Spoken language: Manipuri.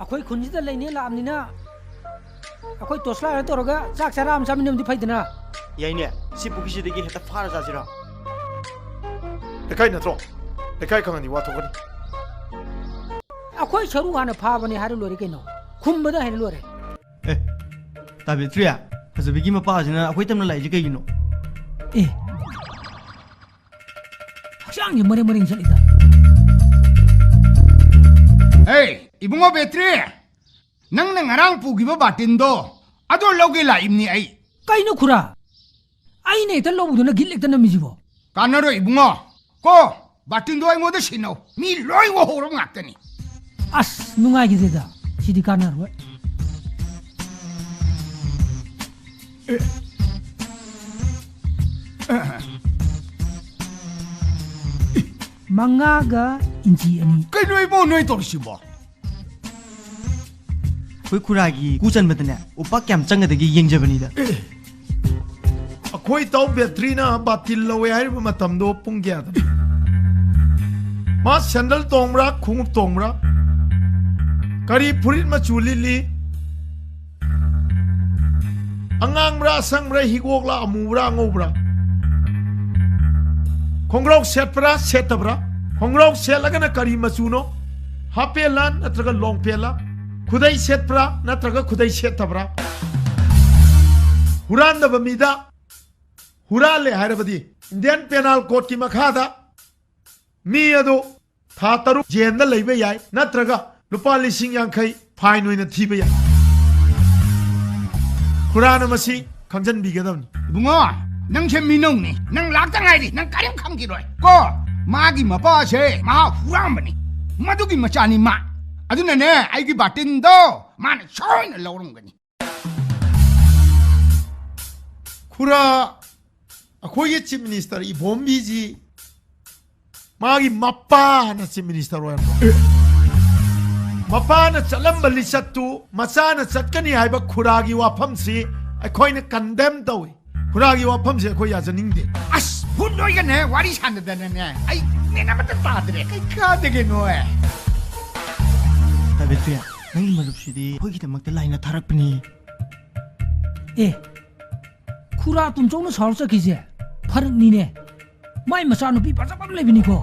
ꯑꯩꯈꯣꯏ ꯈꯨꯟꯁꯤꯗ ꯂꯩꯅꯦ ꯂꯥꯛꯑꯕꯅꯤꯅ ꯑꯩꯈꯣꯏ ꯇꯣꯁꯂꯥꯏꯔ ꯇꯧꯔꯒ ꯆꯥꯛ ꯆꯔꯥ ꯑꯃ ꯆꯥꯃꯤꯟꯅꯕꯗꯤ ꯐꯩꯗꯅ ꯌꯥꯏꯅꯦ ꯁꯤ ꯄꯨꯈꯤꯁꯤꯗꯒꯤ ꯍꯦꯛꯇ ꯐꯥꯔ ꯆꯥꯁꯤꯔꯣ ꯂꯩꯀꯥꯏ ꯅꯠꯇ꯭ꯔꯣ ꯂꯩꯀꯥꯏ ꯈꯪꯉꯗꯤ ꯋꯥ ꯊꯣꯛꯀꯅꯤ ꯑꯩꯈꯣꯏ ꯁꯔꯨ ꯍꯥꯟꯅ ꯐꯥꯕꯅꯦ ꯍꯥꯏꯔ ꯂꯣꯏꯔꯦ ꯀꯩꯅꯣ ꯈꯨꯝꯕꯗ ꯍꯥꯏꯔ ꯂꯣꯏꯔꯦ ꯑꯦ ꯇꯥꯕꯤꯇ꯭ꯔꯤ ꯐꯖꯕꯤꯒꯤ ꯃꯄꯥꯁꯤꯅ ꯑꯩꯈꯣꯏ ꯇꯝꯅ ꯂꯥꯛꯏꯁꯦ ꯀꯩꯒꯤꯅꯣ ꯑꯦ ꯍꯛꯆꯥꯡꯁꯦ ꯃꯔꯦꯡ ꯃꯔꯦꯡ ꯆꯠꯂꯤꯗ Hey, ibungo Betri, nang ngarang pugiba batindo, ado logi la imni ai. ꯀꯩꯅꯣ ꯈꯨꯔꯥ ꯑꯩꯅ ꯍꯦꯛꯇ ꯂꯧꯕꯗꯨꯅ ꯒꯤꯠ ꯍꯦꯛꯇ ꯅꯝꯃꯤꯁꯤꯕꯣ Kanaro ibungo, ko batindo ai ngoda sino, mi loi wo horo ngakani. ꯑꯁ ꯅꯨꯡꯉꯥꯏꯈꯤꯗꯦꯗ ꯁꯤꯗꯤ ꯀꯥꯟꯅꯔꯣꯏ ꯃꯉꯥꯒ ꯏꯟꯆꯤ ꯑꯅꯤ Kaino ibo noi torsibo. ꯑꯩꯈꯣꯏ ꯈꯨꯔꯥꯒꯤ ꯀꯨ ꯆꯟꯕꯗꯅꯦ ꯎꯄꯥꯛ ꯀꯌꯥꯝ ꯆꯪꯒꯗꯒꯦ ꯌꯦꯡꯖꯕꯅꯤꯗ ꯑꯩꯈꯣꯏ ꯇꯥꯎ ꯕꯦꯇ꯭ꯔꯤꯅ ꯕꯥꯇꯤꯜ ꯂꯧꯋꯦ ꯍꯥꯏꯔꯤꯕ ꯃꯇꯝꯗꯣ ꯄꯨꯡ ꯀꯌꯥꯗꯅꯣ ꯃꯥ ꯁꯦꯟꯗꯜ ꯇꯣꯡꯕ꯭ꯔꯥ ꯈꯣꯡꯎꯞ ꯇꯣꯡꯕ꯭ꯔꯥ ꯀꯔꯤ ꯐꯨꯔꯤꯠ ꯃꯆꯨ ꯂꯤꯠꯂꯤ ꯑꯉꯥꯡꯕ꯭ꯔꯥ ꯑꯁꯪꯕ꯭ꯔꯥ ꯍꯤꯒꯣꯛꯂꯥ ꯑꯃꯨꯕ꯭ꯔꯥ ꯑꯉꯧꯕ꯭ꯔꯥ ꯈꯣꯡꯒ꯭ꯔꯥꯎ ꯁꯦꯠꯄ꯭ꯔꯥ ꯁꯦꯠꯇꯕ꯭ꯔꯥ ꯈꯣꯡꯒ꯭ꯔꯥꯎ ꯁꯦꯠꯂꯒꯅ ꯀꯔꯤ ꯃꯆꯨꯅꯣ ꯍꯥꯄꯦꯜꯂꯥ ꯅꯠꯇ꯭ꯔꯒ ꯂꯣꯡꯄꯦꯜꯂꯥ ꯈꯨꯗꯩ ꯁꯦꯠꯄ꯭ꯔꯥ ꯅꯠꯇ꯭ꯔꯒ ꯈꯨꯗꯩ ꯁꯦꯠꯇꯕ꯭ꯔꯥ ꯍꯨꯔꯥꯟꯗꯕ ꯃꯤꯗ ꯍꯨꯔꯥꯜꯂꯦ ꯍꯥꯏꯔꯕꯗꯤ ꯏꯟꯗꯤꯌꯟ ꯄꯦꯅꯥꯜ ꯀꯣꯗꯀꯤ ꯃꯈꯥꯗ ꯃꯤ ꯑꯗꯨ ꯊꯥ 6 ꯖꯦꯜꯗ ꯂꯩꯕ ꯌꯥꯏ ꯅꯠꯇ꯭ꯔꯒ ꯂꯨꯄꯥ 50,000 ꯐꯥꯏꯟ ꯑꯣꯏꯅ ꯊꯤꯕ ꯌꯥꯏ ꯈꯨꯔꯥꯅ ꯃꯁꯤ ꯈꯪꯖꯟꯕꯤꯒꯗꯕꯅꯤ Ibungo, nang se minong ni, nang lakta ngai di, nang karim kham ki roi. Ko magi mapa se, ma huram bani. Madugi machani ma. Aduna ne, ai ki batindo, man soy na lawrum gani. ꯈꯨꯔꯥ ꯑꯩꯈꯣꯏꯒꯤ ꯆꯤꯞ ꯃꯤꯅꯤꯁꯇꯔ ꯏꯕꯣꯝꯕꯤꯖꯤ ꯃꯥꯒꯤ ꯃꯄꯥꯅ ꯆꯤꯞ ꯃꯤꯅꯤꯁꯇꯔ ꯑꯣꯏꯔꯝꯕ ꯃꯄꯥꯅ ꯆꯠꯂꯝꯕ ꯂꯤꯆꯠꯇꯨ ꯃꯆꯥꯅ ꯆꯠꯀꯅꯤ ꯍꯥꯏꯕ ꯈꯨꯔꯥꯒꯤ ꯋꯥꯐꯝꯁꯤ ꯑꯩꯈꯣꯏꯅ ꯀꯟꯗꯦꯝ ꯇꯧꯏ ꯈꯨꯔꯥꯒꯤ ꯋꯥꯐꯝꯁꯤ ꯑꯩꯈꯣꯏ ꯌꯥꯖꯅꯤꯡꯗꯦ As hundoy ga ne, wari sanda da ne. Ai ne na mata padre. Kai ka de ge no e. ꯇꯥꯕꯤꯇ꯭ꯔꯤ ꯅꯪꯒꯤ ꯃꯔꯨꯞꯁꯤꯗꯤ ꯑꯩꯈꯣꯏꯒꯤꯗꯃꯛꯇ ꯂꯥꯏꯅ ꯊꯥꯔꯛꯄꯅꯤ ꯑꯦ ꯈꯨꯔꯥ ꯇꯨꯝꯆꯧꯅ ꯁꯥꯎꯔ ꯆꯠꯈꯤꯁꯦ ꯐꯔꯛꯅꯤꯅꯦ ꯃꯥꯏ ꯃꯆꯥꯅꯨꯄꯤ ꯐꯖꯕ ꯑꯃ ꯂꯩꯕꯅꯤꯀꯣ